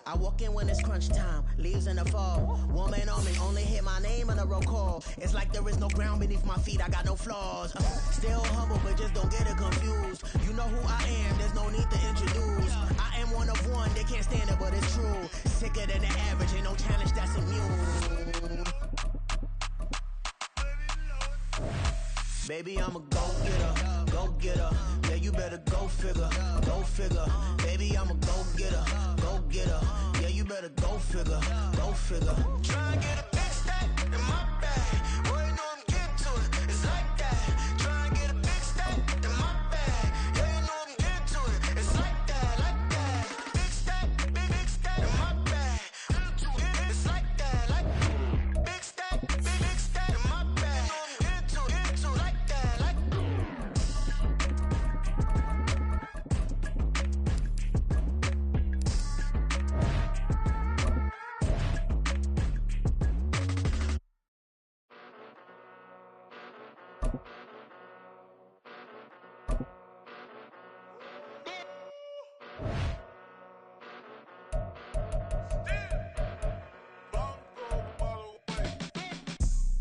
I walk in when it's crunch time, leaves in the fall. Woman on me, only hit my name on the roll call. It's like there is no ground beneath my feet, I got no flaws. Still humble, but just don't get it confused. You know who I am, there's no need to introduce. I am one of one, they can't stand it, but it's true. Sicker than the average, ain't no challenge that's immune. Baby, I'm a go-getter, go-getter. Yeah, you better go figure, go figure. Baby, I'm a go-getter, go-getter. Yeah, you better go figure, go figure. Try and get a big stack in my bag. Boy, you know I'm getting to it, it's like that. Try and get a big stack in my bag. Yeah, you know I'm getting to it, it's like that, like that. Big stack in my bag. It's like that, like that. Big stack in my bag. You know I'm getting to it, like that, like that.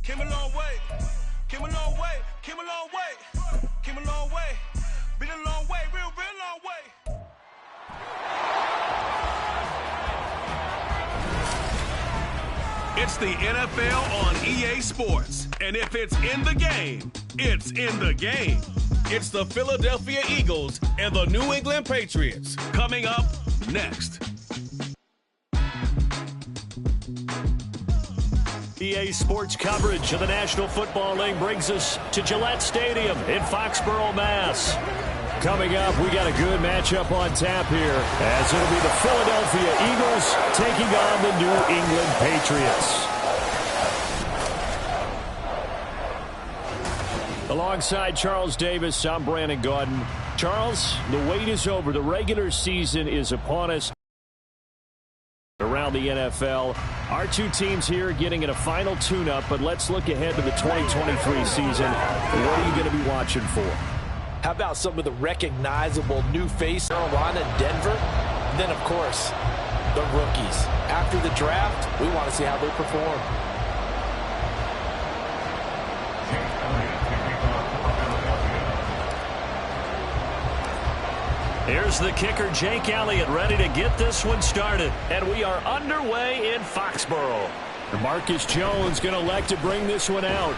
Came a long way, came a long way, came a long way, came a long way, been a long way, real long way. It's the NFL on EA Sports, and if it's in the game, it's in the game. It's the Philadelphia Eagles and the New England Patriots coming up next. EA Sports coverage of the National Football League brings us to Gillette Stadium in Foxborough, Mass. Coming up, we got a good matchup on tap here, as it'll be the Philadelphia Eagles taking on the New England Patriots. Alongside Charles Davis, I'm Brandon Gaudin. Charles, the wait is over. The regular season is upon us. Around the NFL, our two teams here getting in a final tune-up, but let's look ahead to the 2023 season. What are you going to be watching for? How about some of the recognizable new faces, Carolina and Denver? And then, of course, the rookies. After the draft, we want to see how they perform. Here's the kicker, Jake Elliott, ready to get this one started. And we are underway in Foxborough. Marcus Jones going to elect to bring this one out.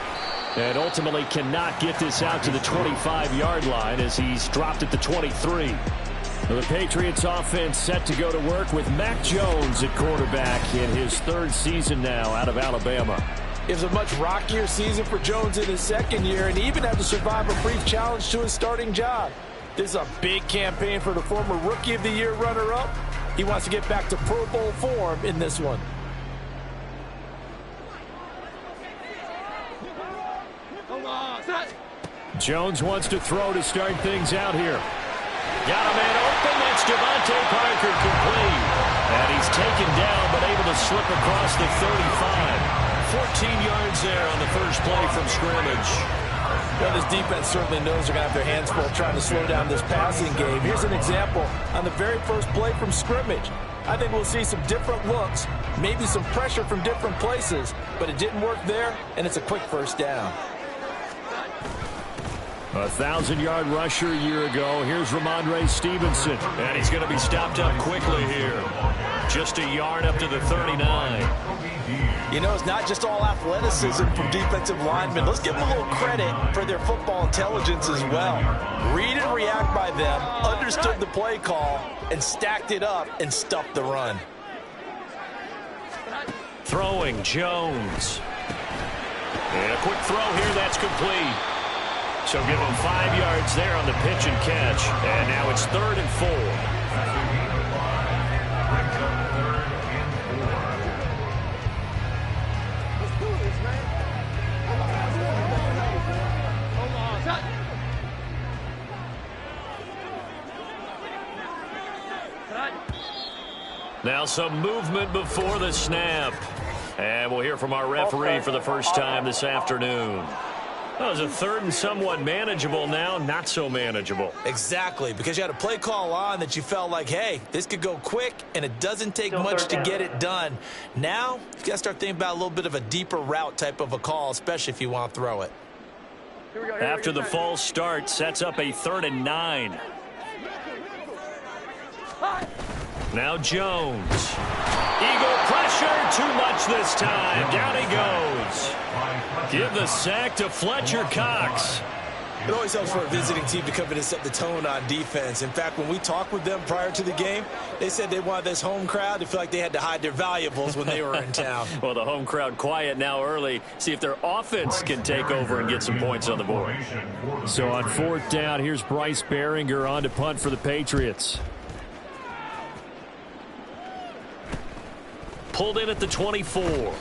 And ultimately cannot get this out to the 25-yard line as he's dropped at the 23. The Patriots offense set to go to work with Mac Jones at quarterback in his third season now out of Alabama. It was a much rockier season for Jones in his second year, and he even had to survive a brief challenge to his starting job. This is a big campaign for the former Rookie of the Year runner-up. He wants to get back to Pro Bowl form in this one. Jones wants to throw to start things out here. Got a man open. That's Devontae Parker, complete. And he's taken down, but able to slip across the 35. 14 yards there on the first play from scrimmage. Well, this defense certainly knows they're going to have their hands full trying to slow down this passing game. Here's an example on the very first play from scrimmage. I think we'll see some different looks, maybe some pressure from different places, but it didn't work there, and it's a quick first down. A 1,000-yard rusher a year ago. Here's Ramondre Stevenson. And he's going to be stopped up quickly here. Just a yard up to the 39. You know, it's not just all athleticism from defensive linemen. Let's give them a little credit for their football intelligence as well. Read and react by them, understood the play call, and stacked it up and stuffed the run. Throwing, Jones. And a quick throw here, that's complete. So give him 5 yards there on the pitch and catch. And now it's 3rd and 4. Now some movement before the snap. And we'll hear from our referee for the first time this afternoon. That was a third and somewhat manageable, now not so manageable. Exactly, because you had a play call on that you felt like, hey, this could go quick, and it doesn't take much to get it done. Now, you got to start thinking about a little bit of a deeper route type of a call, especially if you want to throw it. After the false start, sets up a 3rd and 9. Now Jones. Eagle pressure, too much this time. Down he goes. Give the sack to Fletcher Cox. It always helps for a visiting team to come in and set the tone on defense. In fact, when we talked with them prior to the game, they said they wanted this home crowd to feel like they had to hide their valuables when they were in town. Well, the home crowd quiet now early. See if their offense can take over and get some points on the board. So on 4th down, here's Bryce Behringer on to punt for the Patriots. Pulled in at the 24.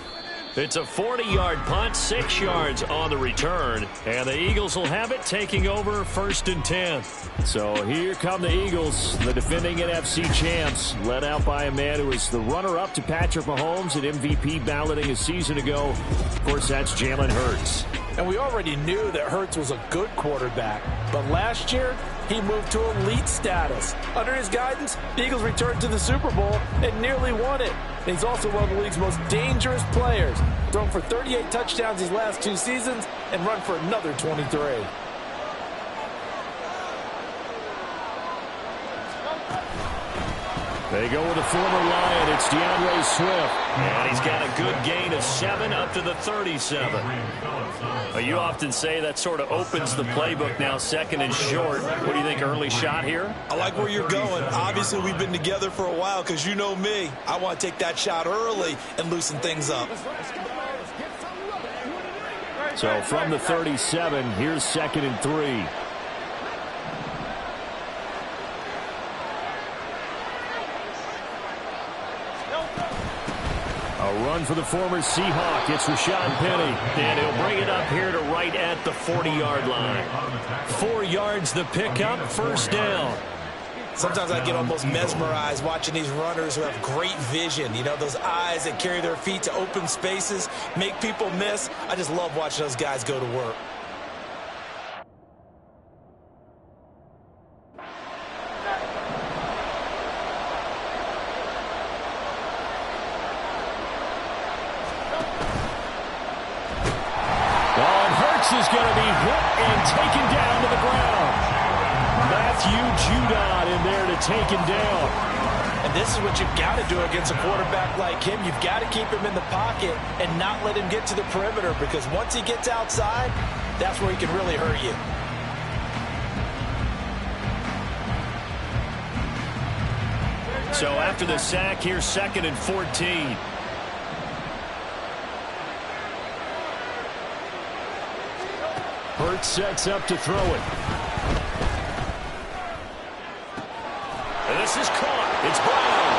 It's a 40-yard punt, 6 yards on the return, and the Eagles will have it, taking over 1st and 10. So here come the Eagles, the defending NFC champs, led out by a man who was the runner-up to Patrick Mahomes at MVP balloting a season ago. Of course, that's Jalen Hurts. And we already knew that Hurts was a good quarterback, but last year he moved to elite status. Under his guidance, the Eagles returned to the Super Bowl and nearly won it. And he's also one of the league's most dangerous players, thrown for 38 touchdowns his last 2 seasons and run for another 23. They go with a former Lion. It's DeAndre Swift. And he's got a good gain of 7 up to the 37. Well, you often say that sort of opens the playbook now, 2nd and short. What do you think, early shot here? I like where you're going. Obviously, we've been together for a while because you know me. I want to take that shot early and loosen things up. So from the 37, here's 2nd and 3. A run for the former Seahawk. It's Rashad Penny. And he'll bring it up here to right at the 40-yard line. 4 yards the pickup, 1st down. Sometimes I get almost mesmerized watching these runners who have great vision. You know, those eyes that carry their feet to open spaces, make people miss. I just love watching those guys go to work. Is going to be hit and taken down to the ground. Matthew Judon in there to take him down. And this is what you've got to do against a quarterback like him. You've got to keep him in the pocket and not let him get to the perimeter, because once he gets outside, that's where he can really hurt you. So after the sack, here's 2nd and 14. Hurts sets up to throw it. And this is caught. It's Brown.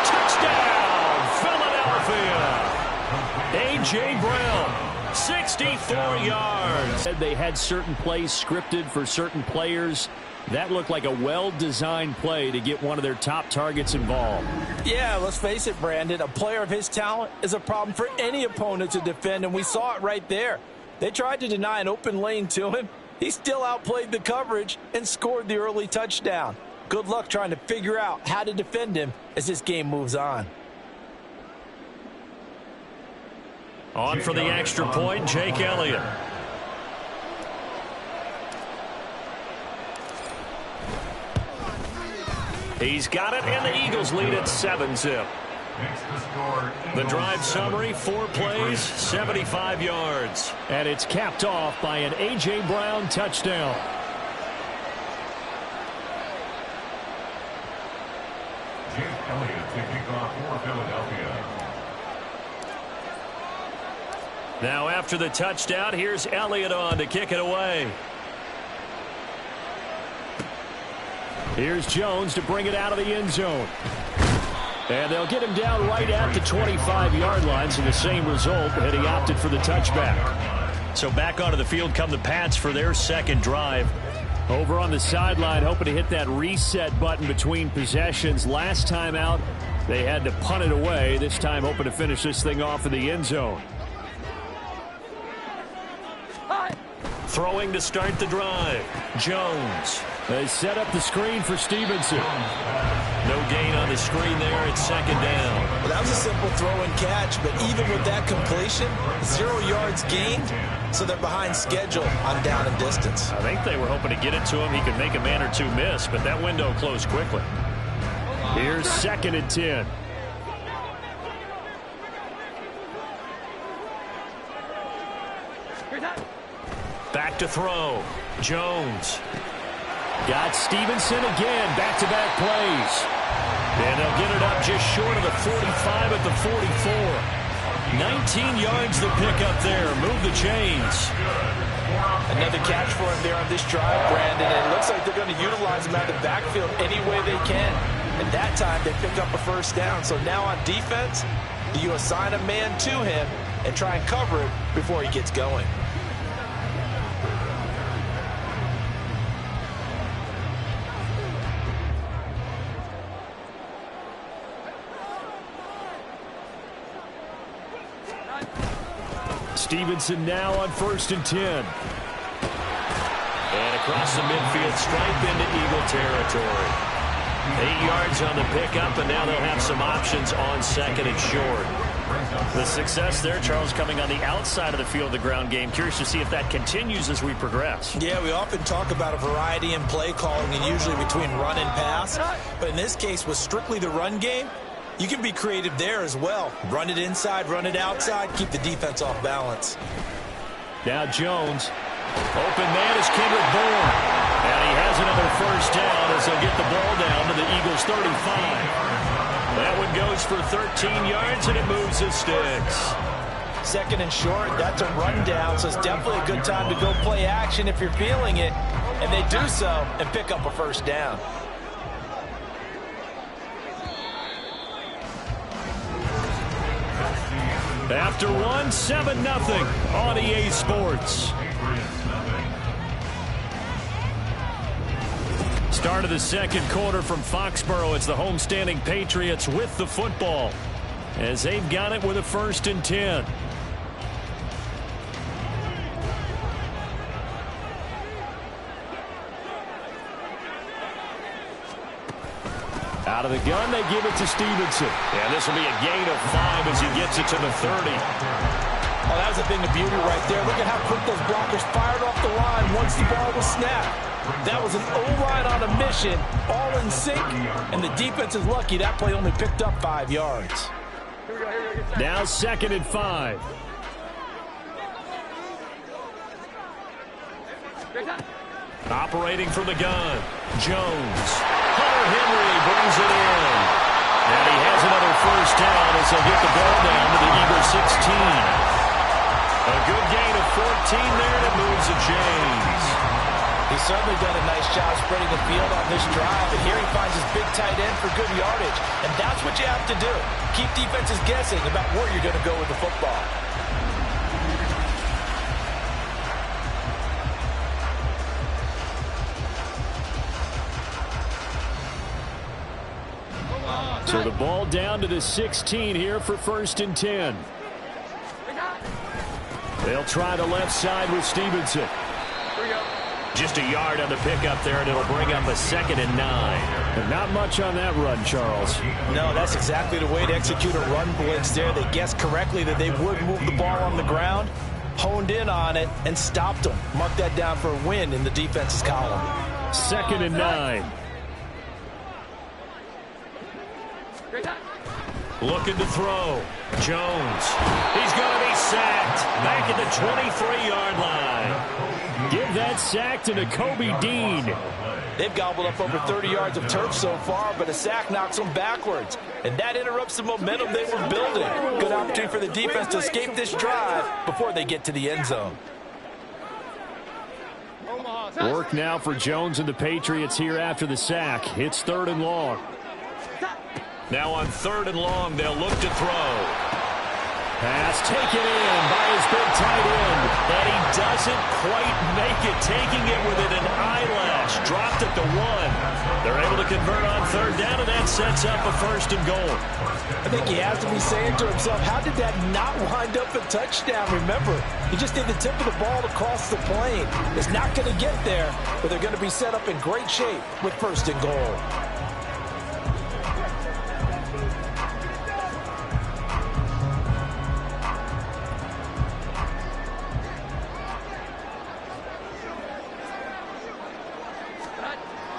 Touchdown, Philadelphia. A.J. Brown, 64 yards. They had certain plays scripted for certain players. That looked like a well-designed play to get one of their top targets involved. Yeah, let's face it, Brandon. A player of his talent is a problem for any opponent to defend, and we saw it right there. They tried to deny an open lane to him. He still outplayed the coverage and scored the early touchdown. Good luck trying to figure out how to defend him as this game moves on. On for the extra point, Jake Elliott. He's got it, and the Eagles lead at 7-zip. The drive summary, 4 plays, 75 yards. And it's capped off by an A.J. Brown touchdown. Jake Elliott to kick off for Philadelphia. Now after the touchdown, here's Elliott on to kick it away. Here's Jones to bring it out of the end zone. And they'll get him down right at the 25-yard line, so the same result, and he opted for the touchback. So back onto the field come the Pats for their 2nd drive. Over on the sideline, hoping to hit that reset button between possessions. Last time out, they had to punt it away. This time hoping to finish this thing off in the end zone. Throwing to start the drive. Jones. They set up the screen for Stevenson. No gain on the screen there. It's second down. Well, that was a simple throw and catch, but even with that completion, 0 yards gained, so they're behind schedule on down and distance. I think they were hoping to get it to him. He could make a man or two miss, but that window closed quickly. Here's second and 10. Back to throw. Jones. Got Stevenson again. Back-to-back plays. And they'll get it up just short of the 45 at the 44. 19 yards the pickup there. Move the chains. Another catch for him there on this drive, Brandon. And it looks like they're going to utilize him out of the backfield any way they can. And that time they pick up a first down. So now on defense, do you assign a man to him and try and cover it before he gets going? Stevenson now on 1st and 10. And across the midfield stripe into Eagle territory. 8 yards on the pickup, and now they'll have some options on 2nd and short. The success there, Charles, coming on the outside of the field, the ground game. Curious to see if that continues as we progress. Yeah, we often talk about a variety in play calling, and usually between run and pass. But in this case, with strictly the run game, you can be creative there as well. Run it inside, run it outside, keep the defense off balance. Now Jones. Open man is Kendrick Bourne. And he has another first down as they'll get the ball down to the Eagles' 35. That one goes for 13 yards, and it moves the sticks. 2nd and short, that's a rundown, so it's definitely a good time to go play action if you're feeling it. And they do so and pick up a first down. After 7-0 on EA Sports. Start of the second quarter from Foxborough. It's the homestanding Patriots with the football as they've got it with a 1st and 10. Out of the gun, they give it to Stevenson. And this will be a gain of 5 as he gets it to the 30. Oh, that was a thing of beauty right there. Look at how quick those blockers fired off the line once the ball was snapped. That was an O-line on a mission, all in sync, and the defense is lucky that play only picked up 5 yards. Now 2nd and 5. Operating from the gun, Jones. Hunter Henry brings it in. And he has another first down as they'll get the ball down to the Eagles' 16. A good gain of 14 there, and it moves the chains. He's certainly done a nice job spreading the field on this drive, and here he finds his big tight end for good yardage. And that's what you have to do. Keep defenses guessing about where you're going to go with the football. So the ball down to the 16 here for 1st and 10. They'll try the left side with Stevenson. Just a yard on the pickup there, and it'll bring up a 2nd and 9. But not much on that run, Charles. No, that's exactly the way to execute a run blitz there. They guessed correctly that they would move the ball on the ground, honed in on it, and stopped them. Mark that down for a win in the defense's column. 2nd and 9. Looking to throw. Jones. He's going to be sacked. Back at the 23-yard line. Give that sack to Nakobe Dean. They've gobbled up over 30 yards of turf so far, but a sack knocks them backwards. And that interrupts the momentum they were building. Good opportunity for the defense to escape this drive before they get to the end zone. Work now for Jones and the Patriots here after the sack. It's 3rd and long. Now on 3rd and long, they'll look to throw. Pass taken in by his big tight end. And he doesn't quite make it, taking it within an eyelash. Dropped at the 1. They're able to convert on third down, and that sets up a first and goal. I think he has to be saying to himself, how did that not wind up a touchdown? Remember, he just did the tip of the ball across the plane. It's not going to get there, but they're going to be set up in great shape with first and goal.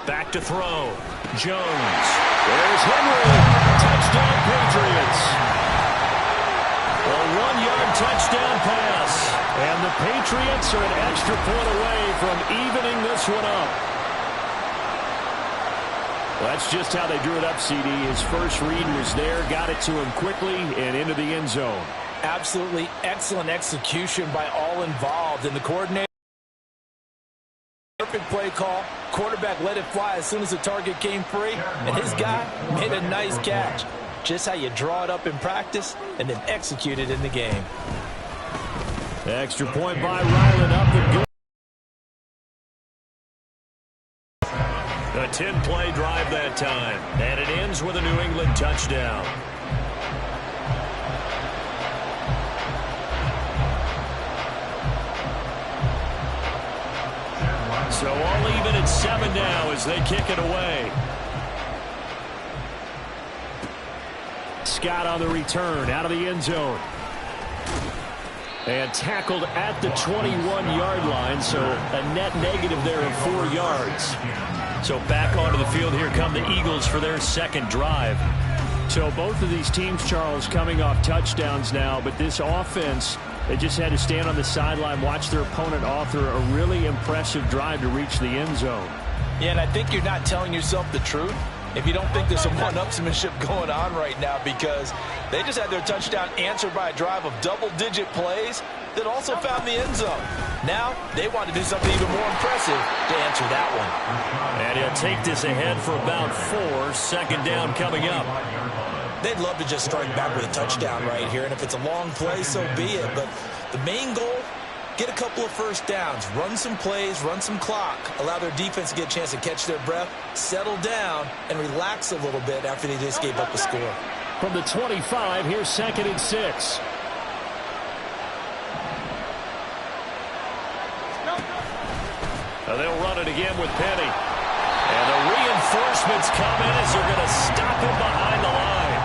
Back to throw. Jones. There's Henry. Touchdown, Patriots. A 1-yard touchdown pass. And the Patriots are an extra point away from evening this one up. Well, that's just how they drew it up, CD. His first read was there, got it to him quickly, and into the end zone. Absolutely excellent execution by all involved. And the coordinator, perfect play call. Quarterback let it fly as soon as the target came free, and his guy made a nice catch. Just how you draw it up in practice and then execute it in the game. Extra point by Ryland, up and good. A 10-play drive that time, and it ends with a New England touchdown. So all even at 7 now as they kick it away. Scott on the return, out of the end zone. And tackled at the 21-yard line, so a net negative there of 4 yards. So back onto the field, here come the Eagles for their second drive. So both of these teams, Charles, coming off touchdowns now, but this offense, they just had to stand on the sideline, watch their opponent author a really impressive drive to reach the end zone. Yeah, and I think you're not telling yourself the truth if you don't think there's some one-upsmanship going on right now, because they just had their touchdown answered by a drive of double-digit plays that also found the end zone. Now they want to do something even more impressive to answer that one. And he'll take this ahead for about 4. Second down coming up. They'd love to just strike back with a touchdown right here, and if it's a long play, so be it. But the main goal, get a couple of first downs, run some plays, run some clock, allow their defense to get a chance to catch their breath, settle down, and relax a little bit after they just gave up a score. From the 25, here's 2nd and 6. They'll run it again with Penny. And the reinforcements come in as they're going to stop him behind the line.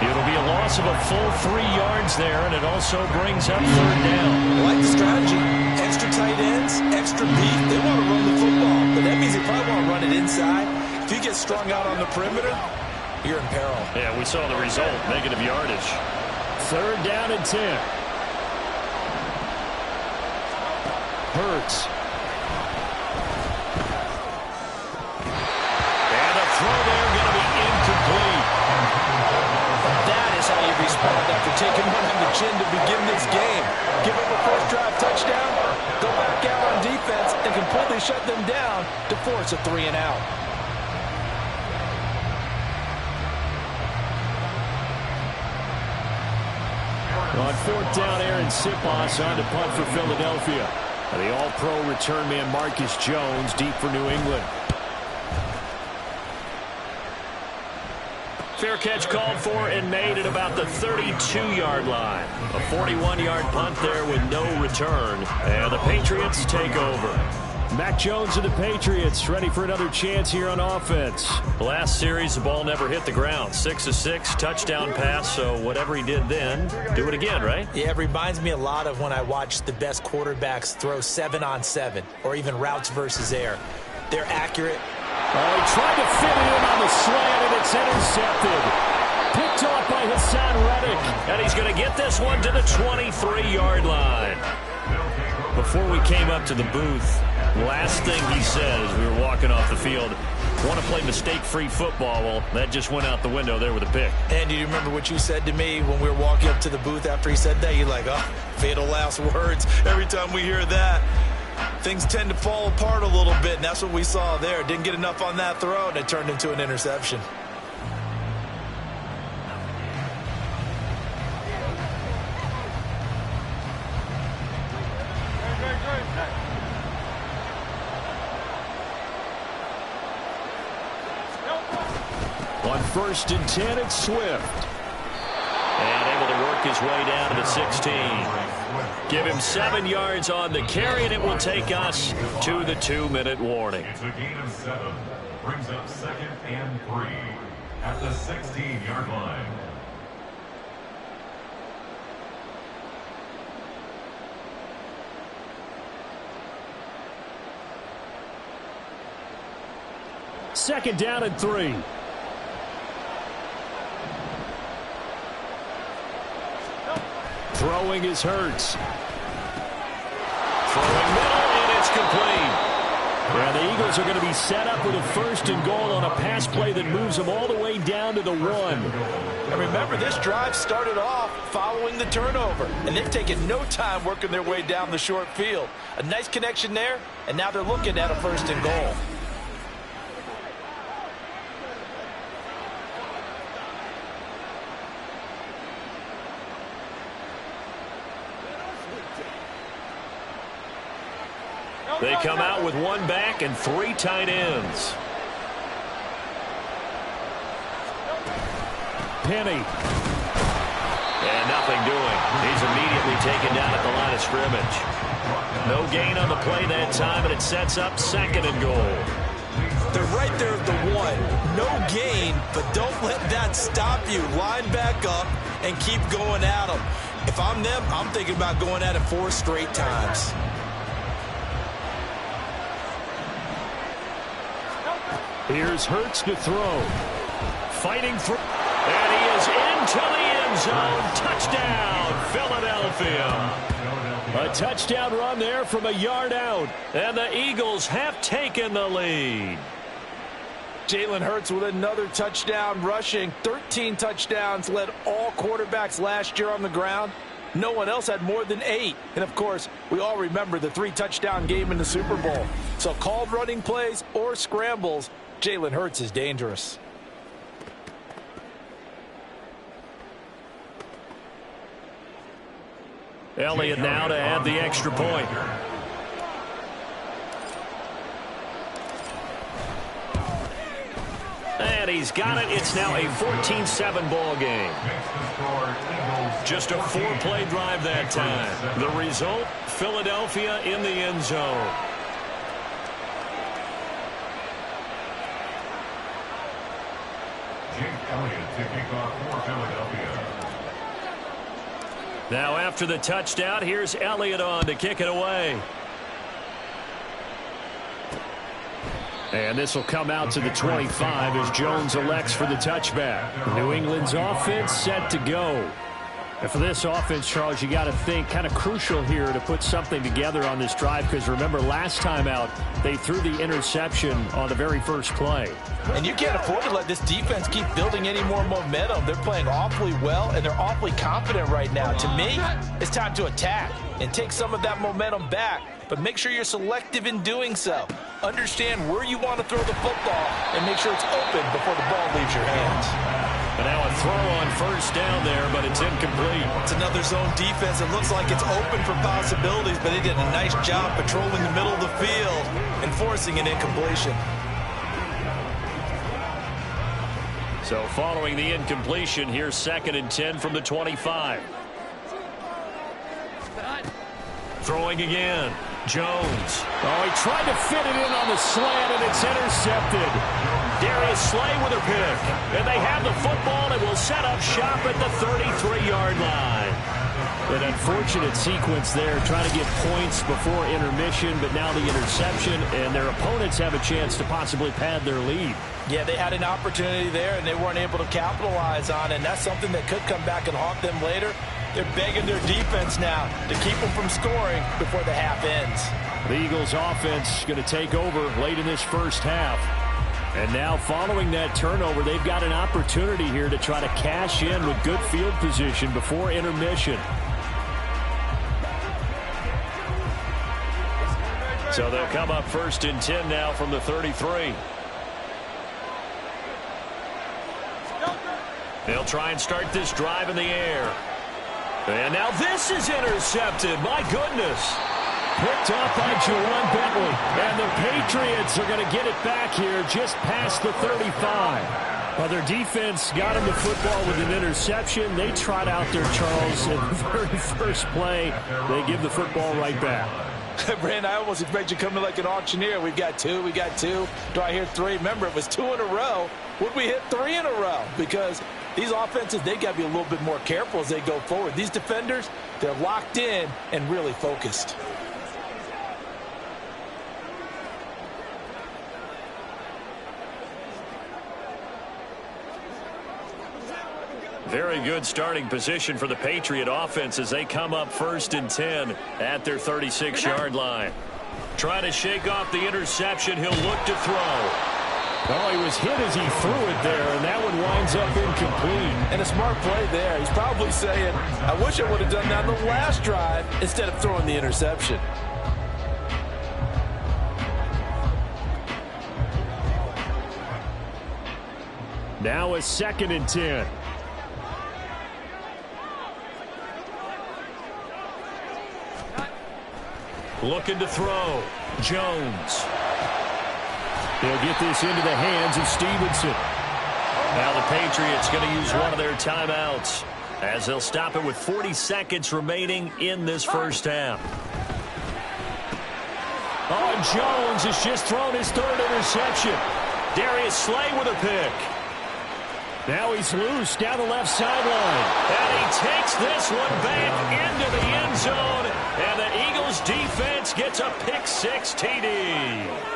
It'll be a loss of a full 3 yards there, and it also brings up third down. I like the strategy. Extra tight ends, extra beef. They want to run the football, but that means they probably want to run it inside. If you get strung out on the perimeter, you're in peril. Yeah, we saw the result, negative yardage. Third down and 10. Hurts. And a throw there going to be incomplete. That is how you respond after taking one on the chin to begin this game. Give up a first drive touchdown, go back out on defense, and completely shut them down to force a 3 and out. On fourth down, Aaron Sipos on to punt for Philadelphia. The all-pro return man Marcus Jones deep for New England. Fair catch called for and made at about the 32-yard line. A 41-yard punt there with no return. And the Patriots take over. Mac Jones and the Patriots ready for another chance here on offense. Last series, the ball never hit the ground. 6 of 6, touchdown pass, so whatever he did then, do it again, right? Yeah, it reminds me a lot of when I watch the best quarterbacks throw 7-on-7 or even routes versus air. They're accurate. Oh, he tried to fit it in on the slant, and it's intercepted. Picked off by Hassan Reddick. And he's going to get this one to the 23-yard line. Before we came up to the booth, last thing he said as we were walking off the field, want to play mistake-free football. Well, that just went out the window there with a pick. And do you remember what you said to me when we were walking up to the booth after he said that? You're like, oh, fatal last words. Every time we hear that, things tend to fall apart a little bit, and that's what we saw there. Didn't get enough on that throw, and it turned into an interception. first and 10. It's Swift. And able to work his way down to the 16. Give him 7 yards on the carry, and it will take us to the 2-minute warning. It's a gain of 7. Brings up 2nd and 3 at the 16-yard line. Second down and 3. Throwing is Hurts. Throwing middle, and it's complete. And the Eagles are going to be set up with a 1st and goal on a pass play that moves them all the way down to the 1. And remember, this drive started off following the turnover, and they've taken no time working their way down the short field. A nice connection there, and now they're looking at a 1st and goal. They come out with 1 back and 3 tight ends. Penny. And nothing doing. He's immediately taken down at the line of scrimmage. No gain on the play that time, and it sets up 2nd and goal. They're right there at the 1. No gain, but don't let that stop you. Line back up and keep going at them. If I'm them, I'm thinking about going at it 4 straight times. Here's Hurts to throw. Fighting through. And he is into the end zone. Touchdown, Philadelphia. A touchdown run there from a yard out. And the Eagles have taken the lead. Jalen Hurts with another touchdown rushing. 13 touchdowns, led all quarterbacks last year on the ground. No one else had more than 8. And, of course, we all remember the 3-touchdown game in the Super Bowl. So called running plays or scrambles, Jalen Hurts is dangerous. Elliott now to add the extra point. And he's got it. It's now a 14-7 ball game. Just a 4-play drive that time. The result, Philadelphia in the end zone. Elliott to kick off for Philadelphia. Now after the touchdown, here's Elliott on to kick it away. And this will come out to the 25 as Jones elects for the touchback. New England's offense set to go. And for this offense, Charles, you got to think kind of crucial here to put something together on this drive, because remember last time out they threw the interception on the very first play. And you can't afford to let this defense keep building any more momentum. They're playing awfully well, and they're awfully confident right now. To me, it's time to attack and take some of that momentum back, but make sure you're selective in doing so. Understand where you want to throw the football and make sure it's open before the ball leaves your hands. And now a throw on first down there, but it's incomplete. It's another zone defense. It looks like it's open for possibilities, but they did a nice job patrolling the middle of the field and forcing an incompletion. So following the incompletion, here's 2nd and 10 from the 25. Throwing again. Jones. Oh, he tried to fit it in on the slant, and it's intercepted. Darius Slay with a pick. And they have the football and will set up shop at the 33-yard line. An unfortunate sequence there, trying to get points before intermission, but now the interception, and their opponents have a chance to possibly pad their lead. Yeah, they had an opportunity there, and they weren't able to capitalize on it, and that's something that could come back and haunt them later. They're begging their defense now to keep them from scoring before the half ends. The Eagles' offense going to take over late in this first half. And now following that turnover, they've got an opportunity here to try to cash in with good field position before intermission. So they'll come up 1st and 10 now from the 33. They'll try and start this drive in the air. And now this is intercepted. My goodness. Picked up by Juwan Bentley. And the Patriots are going to get it back here just past the 35. Well, their defense got him the football with an interception. They trot out there, Charles, in the very first play. They give the football right back. Brand, I almost expect you to come in like an auctioneer. We've got two. Do I hear three? Remember, it was 2 in a row. Would we hit 3 in a row? Because these offenses, they got to be a little bit more careful as they go forward. These defenders, they're locked in and really focused. Very good starting position for the Patriot offense as they come up 1st and 10 at their 36-yard line. Trying to shake off the interception. He'll look to throw. Oh, he was hit as he threw it there, and that one winds up incomplete. And a smart play there. He's probably saying, I wish I would have done that on the last drive instead of throwing the interception. Now a 2nd and 10. Looking to throw. Jones. He'll get this into the hands of Stevenson. Now the Patriots going to use one of their timeouts as they'll stop it with 40 seconds remaining in this first half. Oh, Jones has just thrown his 3rd interception. Darius Slay with a pick. Now he's loose down the left sideline. And he takes this one back into the end zone. And the Eagles defense gets a pick-6 TD.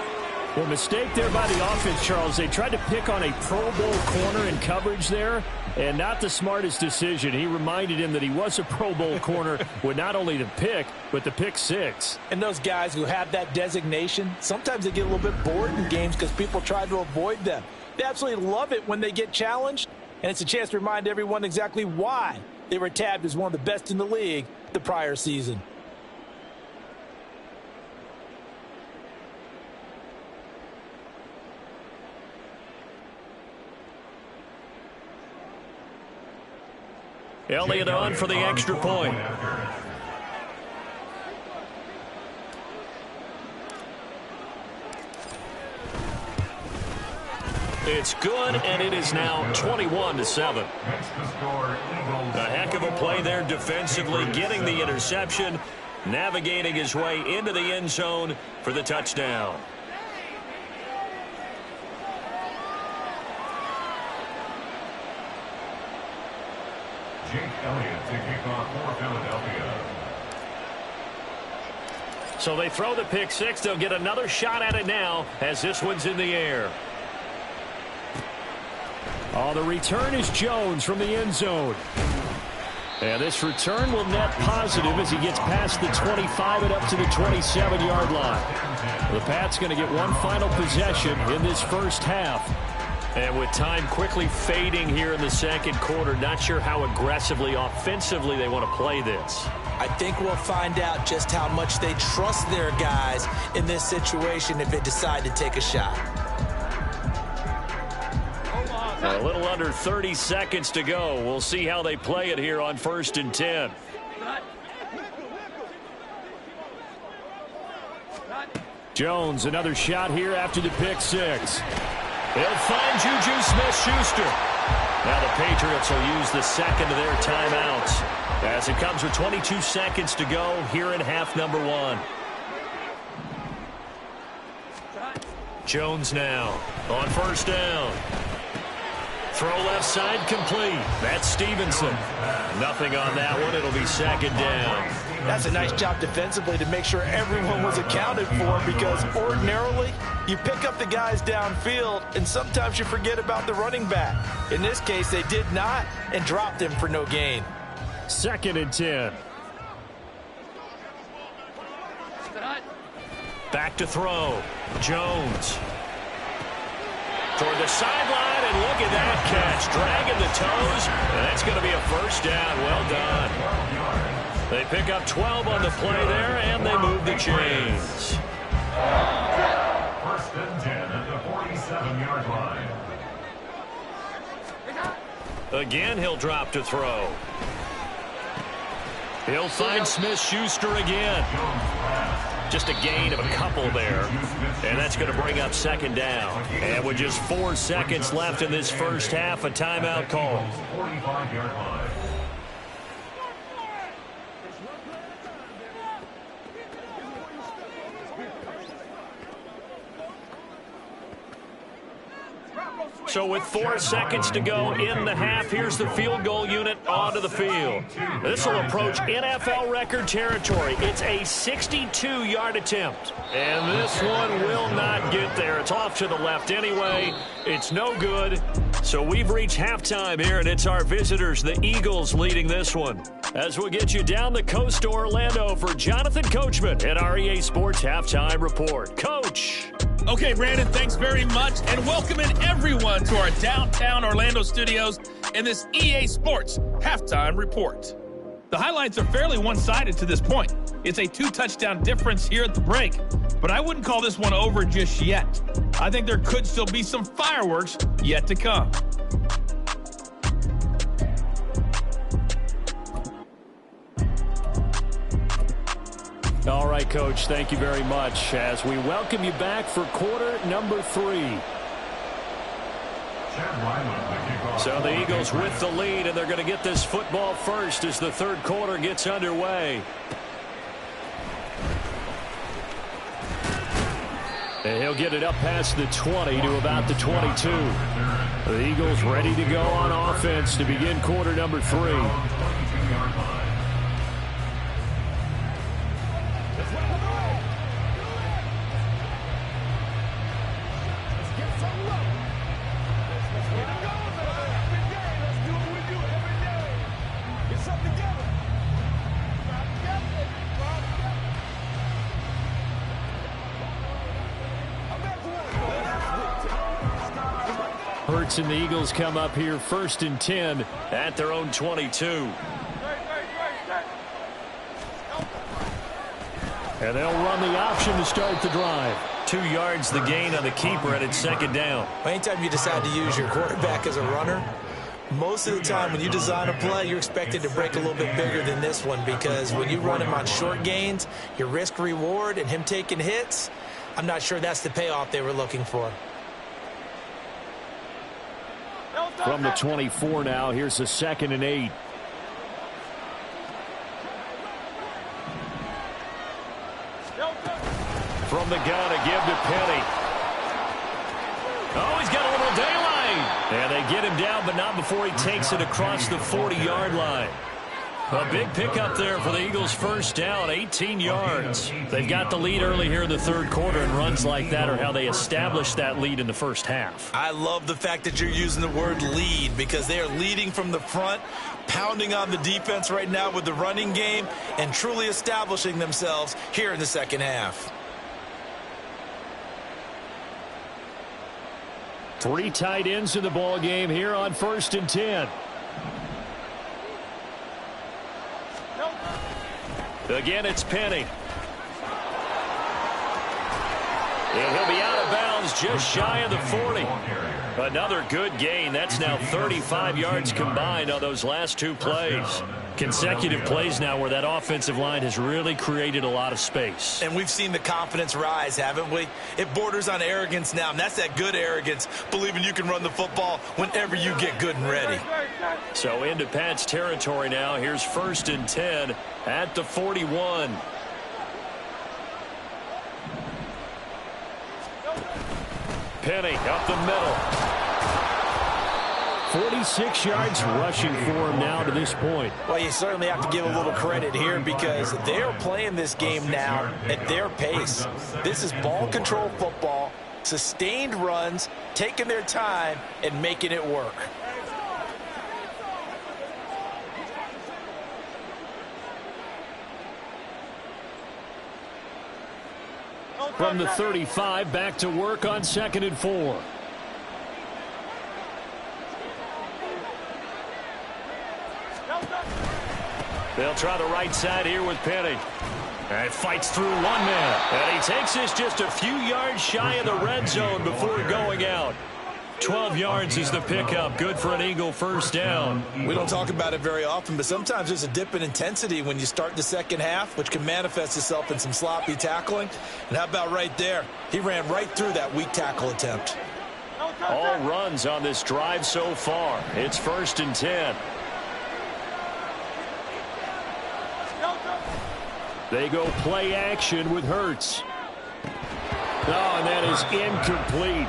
Well, mistake there by the offense, Charles. They tried to pick on a Pro Bowl corner in coverage there, and not the smartest decision. He reminded him that he was a Pro Bowl corner with not only the pick, but the pick-6. And those guys who have that designation, sometimes they get a little bit bored in games because people try to avoid them. They absolutely love it when they get challenged, and it's a chance to remind everyone exactly why they were tabbed as one of the best in the league the prior season. Elliott on for the extra point. It's good, and it is now 21-7. A heck of a play there defensively, getting the interception, navigating his way into the end zone for the touchdown. Jake Elliott to kick off for Philadelphia. So they throw the pick-6. They'll get another shot at it now as this one's in the air. Oh, the return is Jones from the end zone. And this return will net positive as he gets past the 25 and up to the 27-yard line. The Pats going to get one final possession in this first half. And with time quickly fading here in the second quarter, not sure how aggressively, offensively they want to play this. I think we'll find out just how much they trust their guys in this situation if they decide to take a shot. A little under 30 seconds to go. We'll see how they play it here on 1st and 10. Jones, another shot here after the pick-6. They'll find Juju Smith-Schuster. Now the Patriots will use the second of their timeouts as it comes with 22 seconds to go here in half number 1. Jones now on 1st down. Throw left side complete. That's Stevenson. Nothing on that one. It'll be 2nd down. That's a nice job defensively to make sure everyone was accounted for, because ordinarily you pick up the guys downfield and sometimes you forget about the running back. In this case, they did not and dropped him for no gain. 2nd and 10. Back to throw. Jones. Toward the sideline, and look at that catch. Dragging the toes, and that's going to be a 1st down. Well done. They pick up 12 on the play there, and they move the chains. 1st and 10 at the 47-yard line. Again, he'll drop to throw. He'll find Smith-Schuster again. Just a gain of a couple there. And that's going to bring up second down. And with just 4 seconds left in this first half, a timeout call. 45-yard line. So with 4 seconds to go in the half, here's the field goal unit onto the field. This will approach NFL record territory. It's a 62-yard attempt. And this one will not get there. It's off to the left anyway. It's no good. So we've reached halftime here, and it's our visitors, the Eagles, leading this one. As we get you down the coast to Orlando for Jonathan Coachman at our EA Sports Halftime Report. Coach. Okay, Brandon, thanks very much, and welcome in everyone to our downtown Orlando studios in this EA Sports Halftime Report. The highlights are fairly one-sided to this point. It's a 2-touchdown difference here at the break, but I wouldn't call this one over just yet. I think there could still be some fireworks yet to come. All right, Coach, thank you very much as we welcome you back for quarter number 3. So the Eagles with the lead, and they're going to get this football first as the third quarter gets underway. And he'll get it up past the 20 to about the 22. The Eagles ready to go on offense to begin quarter number 3. Hurts and the Eagles come up here 1st and 10 at their own 22. And they'll run the option to start the drive. 2 yards the gain on the keeper, and it's second down. Anytime you decide to use your quarterback as a runner, most of the time when you design a play, you're expected to break a little bit bigger than this one, because when you run him on short gains, your risk-reward and him taking hits, I'm not sure that's the payoff they were looking for. From the 24 now, here's a 2nd and 8. From the gun, a give to Penny. Oh, he's got a little daylight. And they get him down, but not before he takes it across the 40-yard line. A big pickup there for the Eagles' first down, 18 yards. They've got the lead early here in the third quarter, and runs like that are how they established that lead in the first half. I love the fact that you're using the word lead, because they are leading from the front, pounding on the defense right now with the running game, and truly establishing themselves here in the second half. 3 tight ends in the ball game here on 1st and 10. Again, it's Penny. And he'll be out of bounds just shy of the 40. Another good gain. That's now 35 yards combined on those last 2 plays. Consecutive plays now where that offensive line has really created a lot of space. And we've seen the confidence rise, haven't we? It borders on arrogance now, and that's that good arrogance, believing you can run the football whenever you get good and ready. So into Pat's territory now. Here's 1st and 10 at the 41. Penny up the middle. 46 yards rushing for him now to this point. Well, you certainly have to give a little credit here, because they're playing this game now at their pace. This is ball control football, sustained runs, taking their time and making it work. From the 35, back to work on 2nd and 4. They'll try the right side here with Penny. And fights through 1 man. And he takes this just a few yards shy of the red zone before going out. 12 yards is the pickup. Good for an Eagle first down. We don't talk about it very often, but sometimes there's a dip in intensity when you start the second half, which can manifest itself in some sloppy tackling. And how about right there? He ran right through that weak tackle attempt. All runs on this drive so far. It's 1st and 10. They go play action with Hurts. Oh, and that is incomplete.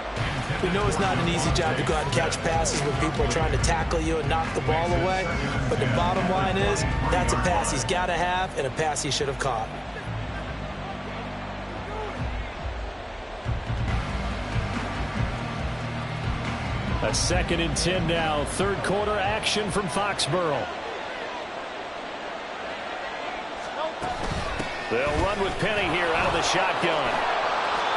We know it's not an easy job to go out and catch passes when people are trying to tackle you and knock the ball away. But the bottom line is, that's a pass he's got to have and a pass he should have caught. A 2nd and 10 now. Third quarter action from Foxborough. They'll run with Penny here out of the shotgun.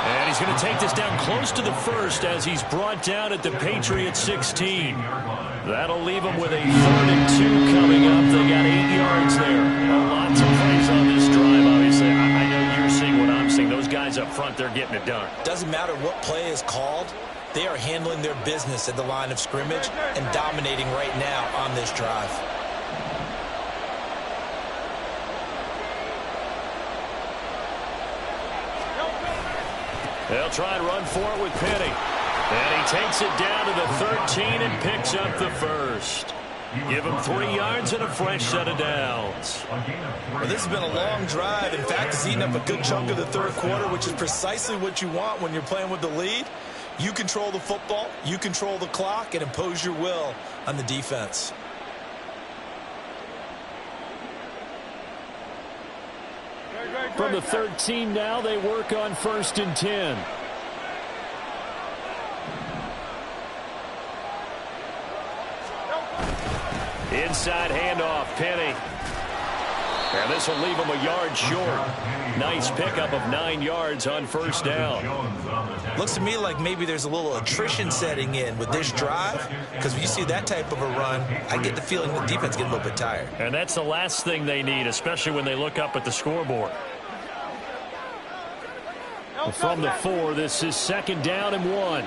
And he's going to take this down close to the first as he's brought down at the Patriots 16. That'll leave him with a 3rd and 2 coming up. They got 8 yards there. Lots of plays on this drive, obviously. I know you're seeing what I'm seeing. Those guys up front, they're getting it done. Doesn't matter what play is called. They are handling their business at the line of scrimmage and dominating right now on this drive. They'll try and run for it with Penny. And he takes it down to the 13 and picks up the first. Give him 3 yards and a fresh set of downs. Well, this has been a long drive. In fact, it's eaten up a good chunk of the third quarter, which is precisely what you want when you're playing with the lead. You control the football, you control the clock, and impose your will on the defense. From the 13 now, they work on 1st and 10. Inside handoff, Penny. And this will leave him a yard short. Nice pickup of 9 yards on first down. Looks to me like maybe there's a little attrition setting in with this drive, because when you see that type of a run, I get the feeling the defense gets a little bit tired. And that's the last thing they need, especially when they look up at the scoreboard. From the 4, this is 2nd down and 1.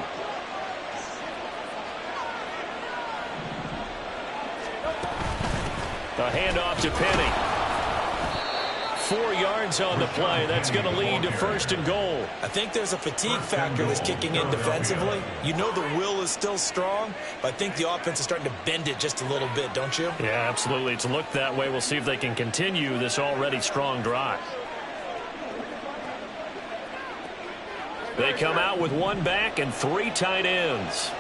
A handoff to Penny. 4 yards on the play. That's going to lead to 1st and goal. I think there's a fatigue factor that's kicking in defensively. You know the will is still strong, but I think the offense is starting to bend it just a little bit, don't you? Yeah, absolutely. It's looked that way. We'll see if they can continue this already strong drive. They come out with 1 back and 3 tight ends.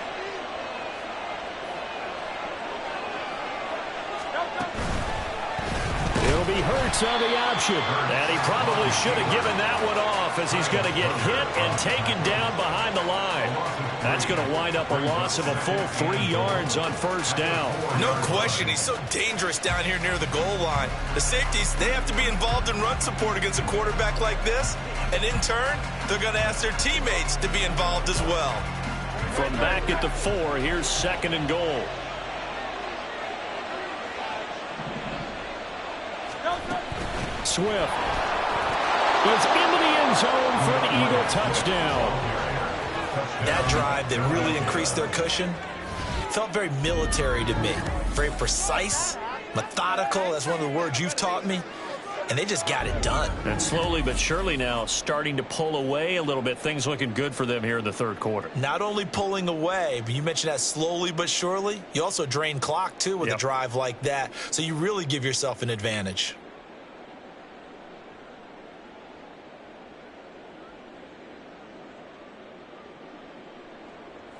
It'll be Hurts on the option. And he probably should have given that one off as he's going to get hit and taken down behind the line. That's going to wind up a loss of a full 3 yards on first down. No question. He's so dangerous down here near the goal line. The safeties, they have to be involved in run support against a quarterback like this. And in turn, they're going to ask their teammates to be involved as well. From back at the 4, here's 2nd and goal. Swift is into the end zone for an Eagle touchdown. That drive that really increased their cushion felt very military to me. Very precise, methodical. That's one of the words you've taught me. And they just got it done. And slowly but surely now starting to pull away a little bit. Things looking good for them here in the third quarter. Not only pulling away, but you mentioned that slowly but surely. You also drain clock, too, with a drive like that. So you really give yourself an advantage.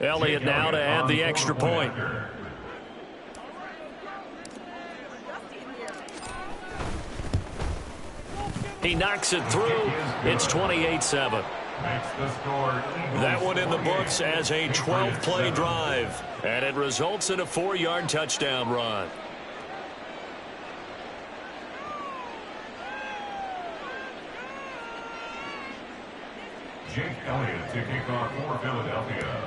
Elliott now to add the extra point. He knocks it through. It's 28-7. That one in the books as a 12-play drive. And it results in a 4-yard touchdown run. Jake Elliott to kick off for Philadelphia.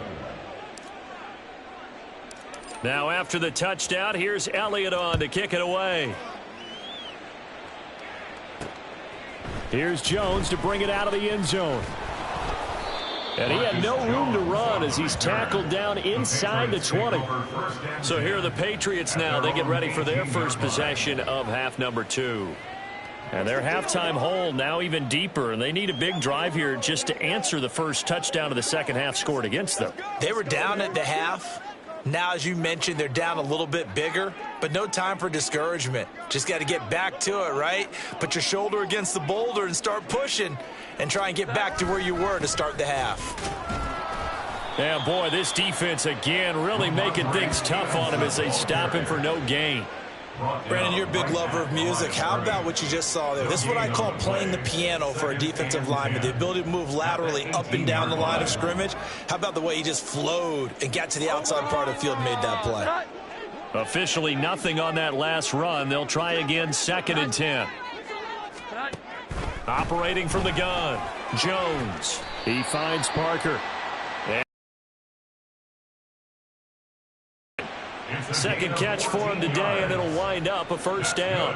Now after the touchdown, here's Elliott on to kick it away. Here's Jones to bring it out of the end zone. And he had no room to run as he's tackled down inside the 20. So here are the Patriots now. They get ready for their first possession of half number 2. And their halftime hole now even deeper, and they need a big drive here just to answer the first touchdown of the second half scored against them. They were down at the half. Now, as you mentioned, they're down a little bit bigger, but no time for discouragement. Just got to get back to it, right? Put your shoulder against the boulder and start pushing and try and get back to where you were to start the half. Yeah, boy, this defense again really making things tough on him as they stop him for no gain. Brandon, you're a big lover of music. How about what you just saw there? This is what I call playing the piano for a defensive lineman, the ability to move laterally up and down the line of scrimmage. How about the way he just flowed and got to the outside part of the field and made that play? Officially nothing on that last run. They'll try again, 2nd and 10. Operating from the gun, Jones. He finds Parker. Second catch for him today, and it'll wind up a first down.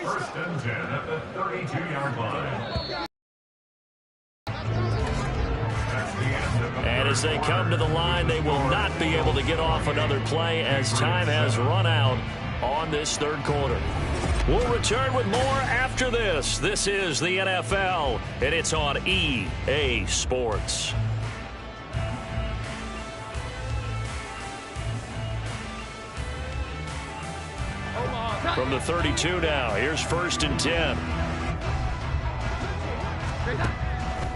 First and 10 at the 32-yard line. And as they come to the line, they will not be able to get off another play as time has run out on this third quarter. We'll return with more after this. This is the NFL, and it's on EA Sports. From the 32 now, here's 1st and 10.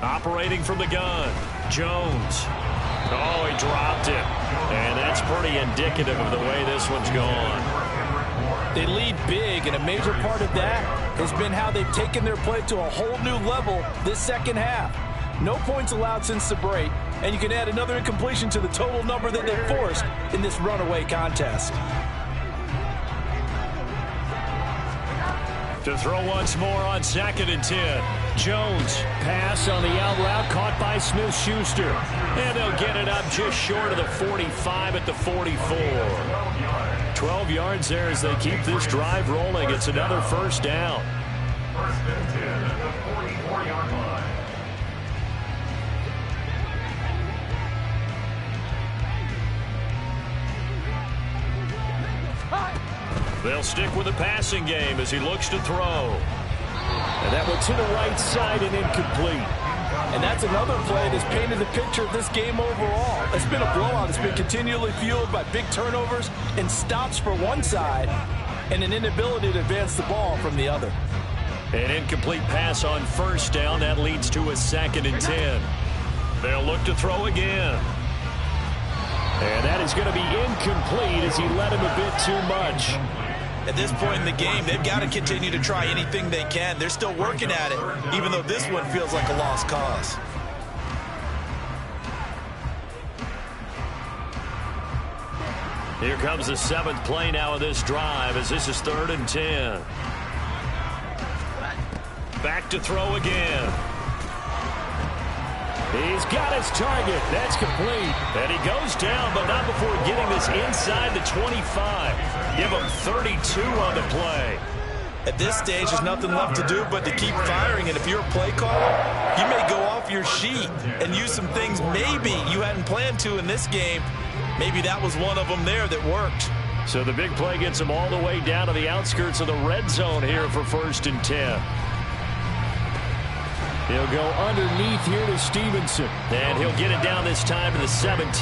Operating from the gun, Jones. Oh, he dropped it. And that's pretty indicative of the way this one's gone. They lead big, and a major part of that has been how they've taken their play to a whole new level this second half. No points allowed since the break, and you can add another incompletion to the total number that they forced in this runaway contest. To throw once more on 2nd and 10. Jones, pass on the out route, caught by Smith-Schuster. And they'll get it up just short of the 45 at the 44. 12 yards there as they keep this drive rolling. It's another first down. First and 10 at the 44-yard line. They'll stick with the passing game as he looks to throw. And that one to the right side and incomplete. And that's another play that's painted the picture of this game overall. It's been a blowout. It's been continually fueled by big turnovers and stops for one side and an inability to advance the ball from the other. An incomplete pass on first down. That leads to a 2nd and 10. They'll look to throw again. And that is going to be incomplete as he led him a bit too much. At this point in the game, they've got to continue to try anything they can. They're still working at it, even though this one feels like a lost cause. Here comes the 7th play now of this drive as this is 3rd and 10. Back to throw again. He's got his target. That's complete. And he goes down, but not before getting this inside the 25. Give him 32 on the play. At this stage, there's nothing left to do but to keep firing. And if you're a play caller, you may go off your sheet and use some things maybe you hadn't planned to in this game. Maybe that was one of them there that worked. So the big play gets him all the way down to the outskirts of the red zone here for 1st and 10. He'll go underneath here to Stevenson. And he'll get it down this time to the 17.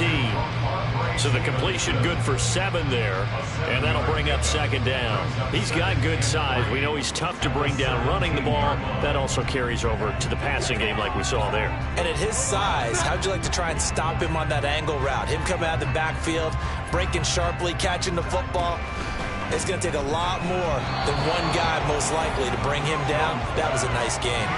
So the completion good for 7 there. And that'll bring up 2nd down. He's got good size. We know he's tough to bring down running the ball. That also carries over to the passing game like we saw there. And at his size, how'd you like to try and stop him on that angle route? Him coming out of the backfield, breaking sharply, catching the football. It's going to take a lot more than one guy, most likely, to bring him down. That was a nice game.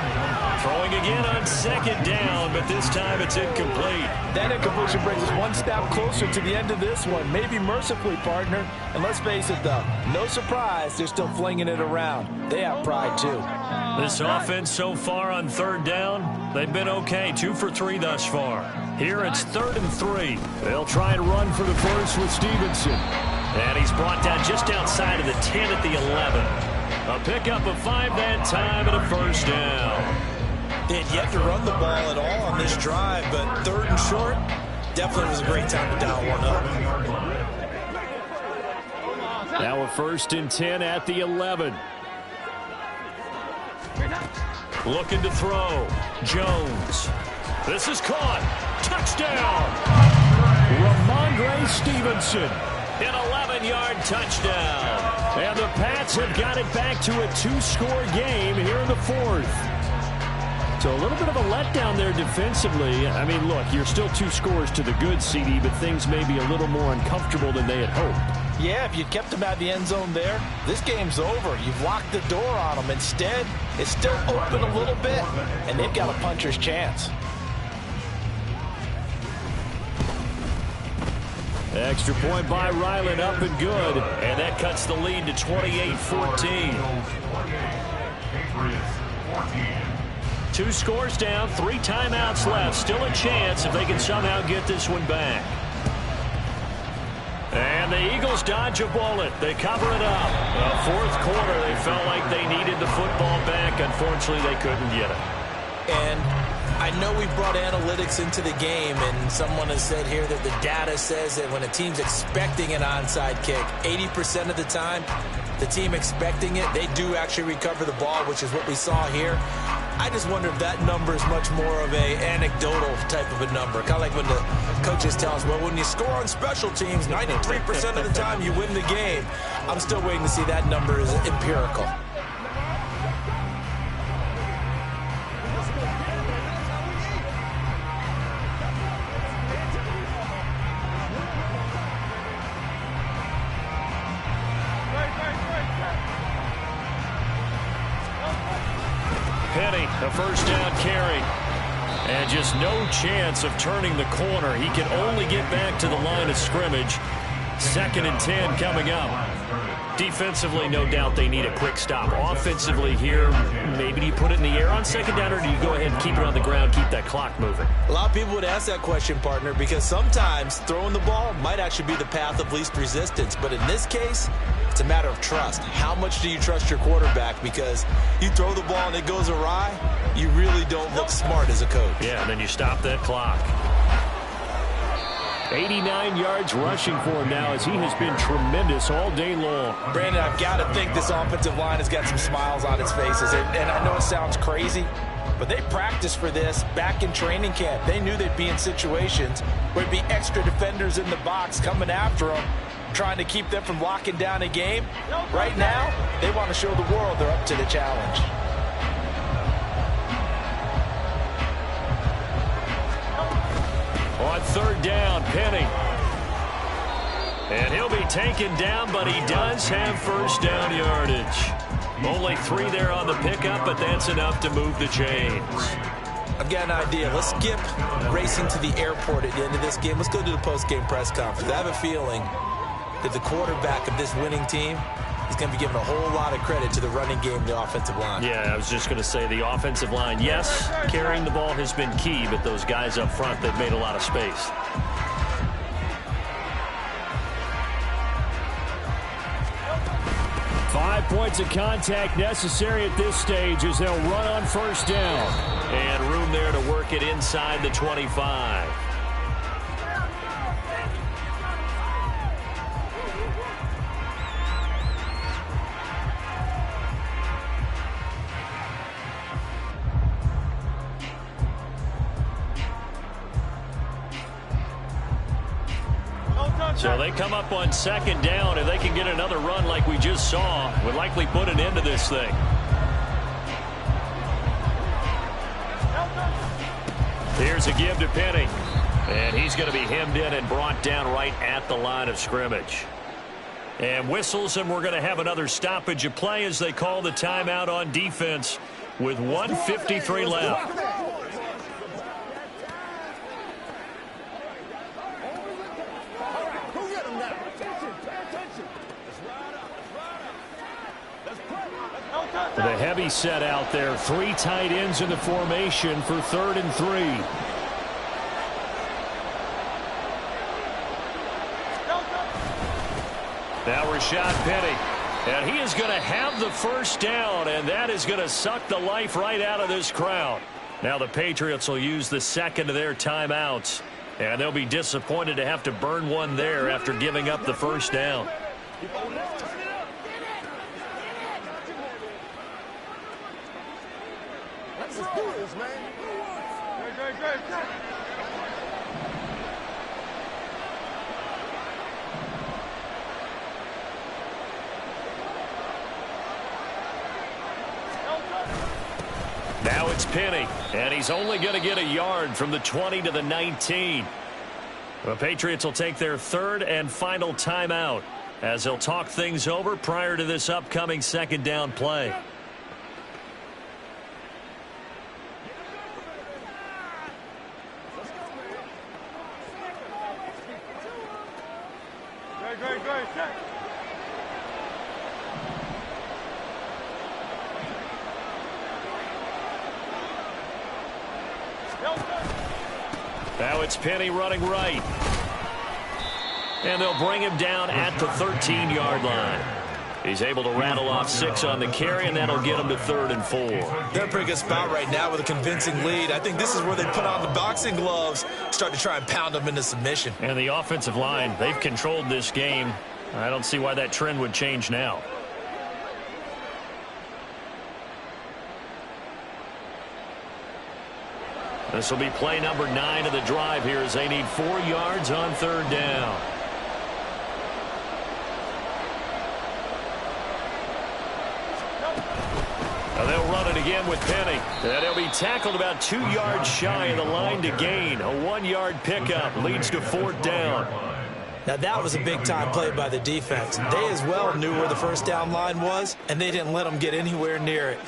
Throwing again on 2nd down, but this time it's incomplete. That incompletion brings us one step closer to the end of this one. Maybe mercifully, partner. And let's face it, though, no surprise, they're still flinging it around. They have pride, too. This offense so far on 3rd down, they've been okay. 2 for 3 thus far. Here it's 3rd and 3. They'll try and run for the first with Stevenson. And he's brought down just outside of the 10 at the 11. A pickup of 5 that time and a first down. They had yet to run the ball at all on this drive, but 3rd and short, definitely was a great time to dial one up. Now a 1st and 10 at the 11. Looking to throw. Jones. This is caught. Touchdown. Ramondre Stevenson. An 11-yard touchdown. And the Pats have got it back to a 2-score game here in the 4th. So a little bit of a letdown there defensively. I mean, look, you're still 2 scores to the good, CD, but things may be a little more uncomfortable than they had hoped. Yeah, if you'd kept them out of the end zone there, this game's over. You've locked the door on them. Instead, it's still open a little bit, and they've got a puncher's chance. Extra point by Ryland, up and good. And that cuts the lead to 28-14. 2 scores down, 3 timeouts left. Still a chance if they can somehow get this one back. And the Eagles dodge a bullet. They cover it up. The 4th quarter, they felt like they needed the football back. Unfortunately, they couldn't get it. And I know we brought analytics into the game, and someone has said here that the data says that when a team's expecting an onside kick, 80% of the time, the team expecting it, they do actually recover the ball, which is what we saw here. I just wonder if that number is much more of a anecdotal type of a number. Kind of like when the coaches tell us, well, when you score on special teams, 93% of the time you win the game. I'm still waiting to see that number is empirical. Penny, a 1st down carry. And just no chance of turning the corner. He can only get back to the line of scrimmage. 2nd and 10 coming up. Defensively, no doubt they need a quick stop. Offensively here, maybe do you put it in the air on 2nd down, or do you go ahead and keep it on the ground, keep that clock moving? A lot of people would ask that question, partner, because sometimes throwing the ball might actually be the path of least resistance. But in this case, it's a matter of trust. How much do you trust your quarterback? Because you throw the ball and it goes awry, you really don't look smart as a coach. Yeah, and then you stop that clock. 89 yards rushing for him now, as he has been tremendous all day long. Brandon, I've got to think this offensive line has got some smiles on its faces. And I know it sounds crazy, but they practiced for this back in training camp. They knew they'd be in situations where there'd be extra defenders in the box coming after them, trying to keep them from locking down a game. Right now, they want to show the world they're up to the challenge. On 3rd down, Penny. And he'll be taken down, but he does have 1st down yardage. Only 3 there on the pickup, but that's enough to move the chains. I've got an idea. Let's skip racing to the airport at the end of this game. Let's go to the post-game press conference. I have a feeling that the quarterback of this winning team is going to be given a whole lot of credit to the running game and the offensive line. Yeah, I was just going to say the offensive line, yes, carrying the ball has been key, but those guys up front, they've made a lot of space. Five points of contact necessary at this stage as they'll run on 1st down. And room there to work it inside the 25. So they come up on 2nd down. If they can get another run like we just saw, would likely put an end to this thing. Here's a give to Penny. And he's going to be hemmed in and brought down right at the line of scrimmage. And whistles, and we're going to have another stoppage of play as they call the timeout on defense with 1:53 left. The heavy set out there. 3 tight ends in the formation for 3rd and 3. Now Rashad Penny. And he is going to have the 1st down, and that is going to suck the life right out of this crowd. Now the Patriots will use the second of their timeouts, and they'll be disappointed to have to burn one there after giving up the first down. Let's do this, man. Great. Now it's Penny, and he's only going to get a yard from the 20 to the 19. The Patriots will take their third and final timeout as they'll talk things over prior to this upcoming second down play. Great. Now it's Penny running right. And they'll bring him down at the 13-yard line. He's able to rattle off 6 on the carry, and that'll get him to 3rd and 4. They're in a pretty good spot right now with a convincing lead. I think this is where they put on the boxing gloves, start to try and pound them into submission. And the offensive line, they've controlled this game. I don't see why that trend would change now. This will be play number 9 of the drive here as they need 4 yards on 3rd down. Now they'll run it again with Penny. And he'll be tackled about 2 yards shy of the line to gain. A 1-yard pickup leads to 4th down. Now that was a big-time play by the defense. They as well knew where the first down line was, and they didn't let them get anywhere near it.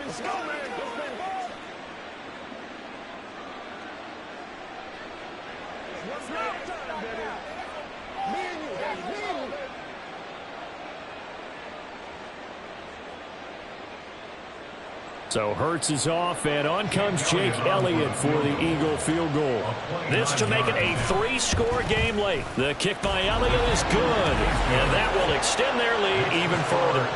Let's go, man. What's up, baby? Me and you, baby. So Hurts is off, and on comes Jake Elliott for the Eagle field goal. This to make it a 3-score game late. The kick by Elliott is good, and that will extend their lead even further.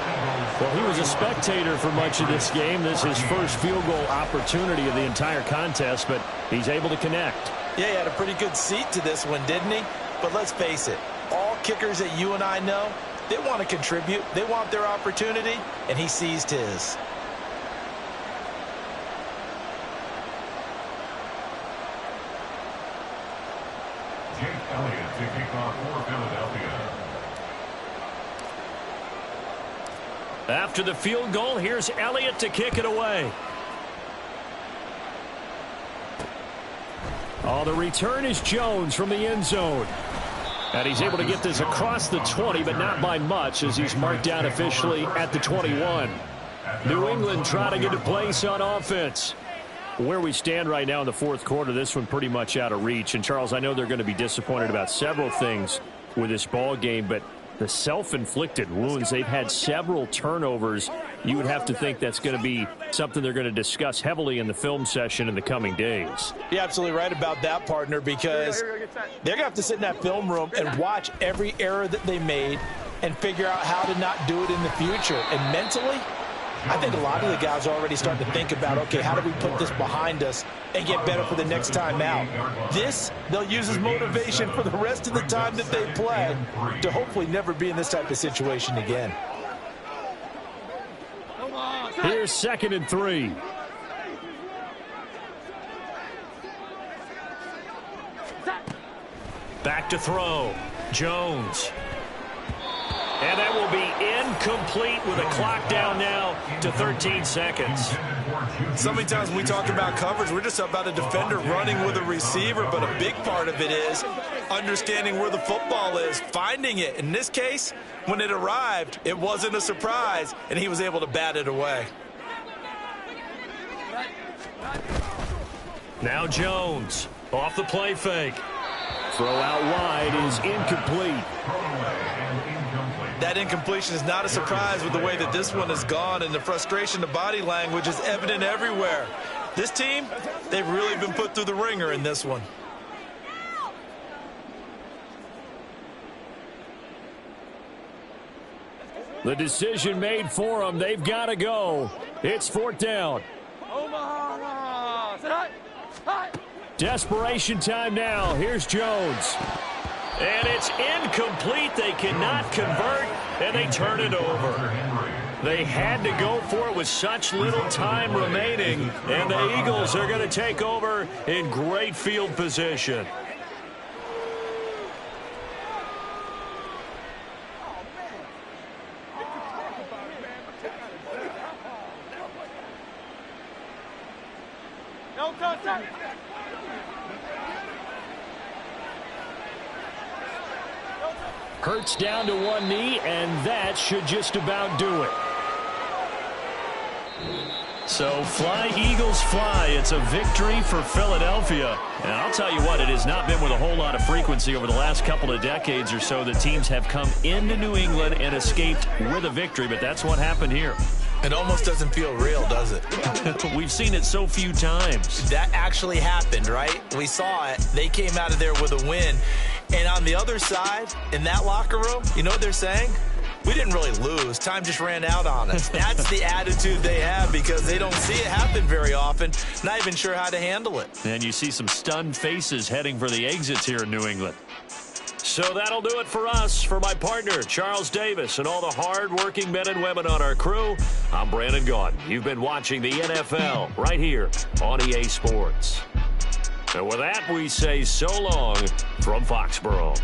Well, he was a spectator for much of this game. This is his first field goal opportunity of the entire contest, but he's able to connect. Yeah, he had a pretty good seat to this one, didn't he? But let's face it, all kickers that you and I know, they want to contribute. They want their opportunity, and he seized his. Jake Elliott to kick off for Philadelphia. After the field goal, here's Elliott to kick it away. Oh, the return is Jones from the end zone. And he's able to get this across the 20, but not by much as he's marked down officially at the 21. New England trying to get a place on offense. Where we stand right now in the fourth quarter, this one pretty much out of reach. And, Charles, I know they're going to be disappointed about several things with this ball game, but the self-inflicted wounds, they've had several turnovers. You would have to think that's going to be something they're going to discuss heavily in the film session in the coming days. You're absolutely right about that, partner, because they're going to have to sit in that film room and watch every error that they made and figure out how to not do it in the future. And mentally, I think a lot of the guys are already starting to think about, okay, how do we put this behind us and get better for the next time out? This, they'll use as motivation for the rest of the time that they play to hopefully never be in this type of situation again. Here's 2nd and 3. Back to throw. Jones. And that will be incomplete with a clock down now to 13 seconds. So many times when we talk about coverage, we're just about a defender running with a receiver, but a big part of it is understanding where the football is, finding it. In this case, when it arrived, it wasn't a surprise, and he was able to bat it away. Now Jones off the play fake. Throw out wide is incomplete. That incompletion is not a surprise with the way that this one has gone, and the frustration, the body language is evident everywhere. This team, they've really been put through the ringer in this one. The decision made for them. They've got to go. It's 4th down. Desperation time now. Here's Jones. And it's incomplete. They cannot convert, and they turn it over. They had to go for it with such little time remaining, and the Eagles are going to take over in great field position. Hurts down to one knee, and that should just about do it. So fly, Eagles, fly. It's a victory for Philadelphia. And I'll tell you what, it has not been with a whole lot of frequency over the last couple of decades or so that teams have come into New England and escaped with a victory, but that's what happened here. It almost doesn't feel real, does it? We've seen it so few times. That actually happened, right? We saw it. They came out of there with a win. And on the other side, in that locker room, you know what they're saying? We didn't really lose. Time just ran out on us. That's the attitude they have because they don't see it happen very often. Not even sure how to handle it. And you see some stunned faces heading for the exits here in New England. So that'll do it for us. For my partner, Charles Davis, and all the hard-working men and women on our crew, I'm Brandon Gaudin. You've been watching the NFL right here on EA Sports. And with that, we say so long from Foxborough.